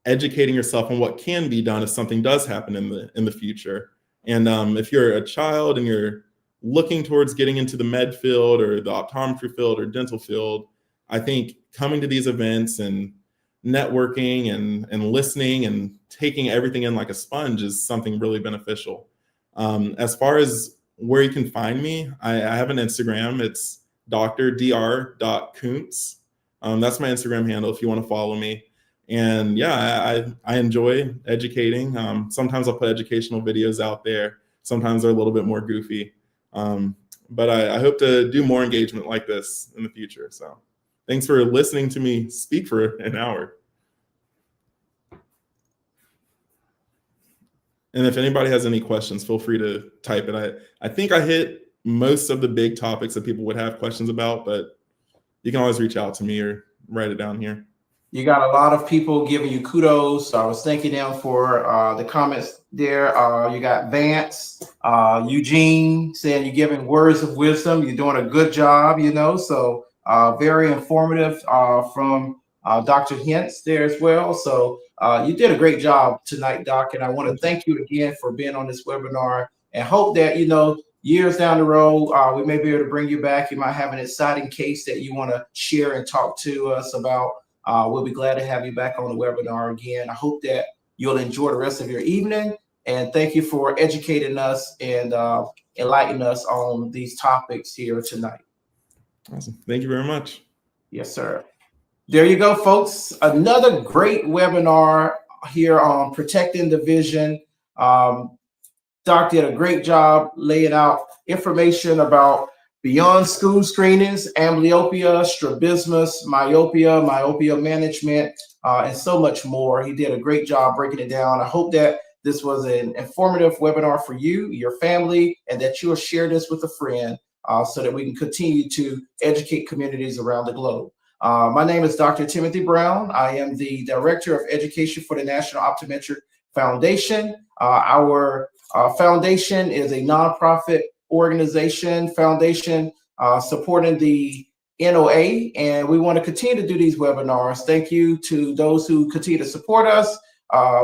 educating yourself on what can be done if something does happen in the future. And if you're a child and you're looking towards getting into the med field or the optometry field or dental field, I think coming to these events and networking and listening and taking everything in like a sponge is something really beneficial. As far as where you can find me, I have an Instagram. It's dr.kuntz. That's my Instagram handle if you want to follow me. And yeah, I enjoy educating. Sometimes I'll put educational videos out there. Sometimes they're a little bit more goofy. But I hope to do more engagement like this in the future. So thanks for listening to me speak for an hour. And if anybody has any questions, feel free to type it. I think I hit most of the big topics that people would have questions about, but you can always reach out to me or write it down here. You got a lot of people giving you kudos. So I was thanking them for the comments there. You got Vance, Eugene saying you're giving words of wisdom. You're doing a good job, so very informative from Dr. Hintz there as well. So you did a great job tonight, Doc. And I want to thank you again for being on this webinar and hope that, years down the road, we may be able to bring you back. You might have an exciting case that you want to share and talk to us about. We'll be glad to have you back on the webinar again. I hope that you'll enjoy the rest of your evening. And thank you for educating us and enlightening us on these topics here tonight. Awesome. Thank you very much. Yes, sir. There you go, folks. Another great webinar here on protecting the vision. Doc did a great job laying out information about beyond school screenings, amblyopia, strabismus, myopia management, and so much more. He did a great job breaking it down. I hope that this was an informative webinar for you, your family, and that you'll share this with a friend so that we can continue to educate communities around the globe. My name is Dr. Timothy Brown. I am the Director of Education for the National Optometric Foundation. Our foundation is a nonprofit foundation supporting the NOA, and we want to continue to do these webinars. Thank you to those who continue to support us.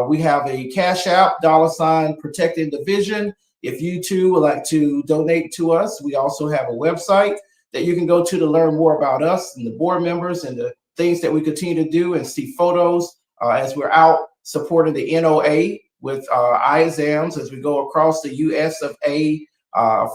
We have a Cash App, $ Protecting the Vision. If you too would like to donate to us, we also have a website that you can go to learn more about us and the board members and the things that we continue to do and see photos as we're out supporting the NOA with eye exams as we go across the US of A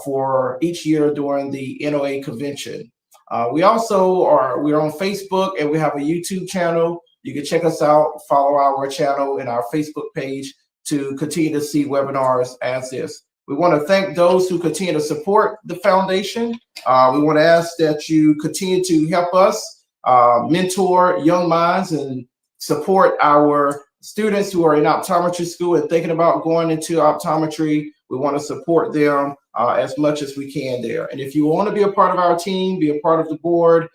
for each year during the NOA convention. We're on Facebook and we have a YouTube channel. You can check us out, follow our channel and our Facebook page to continue to see webinars as this. We want to thank those who continue to support the foundation. We want to ask that you continue to help us mentor young minds and support our students who are in optometry school and thinking about going into optometry. We want to support them as much as we can there. And if you want to be a part of our team, be a part of the board,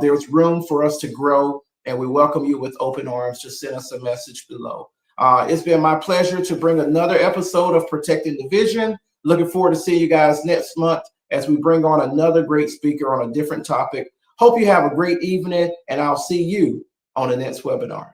there's room for us to grow, and we welcome you with open arms. Just send us a message below. It's been my pleasure to bring another episode of Protecting the Vision. Looking forward to seeing you guys next month as we bring on another great speaker on a different topic. Hope you have a great evening, and I'll see you on the next webinar.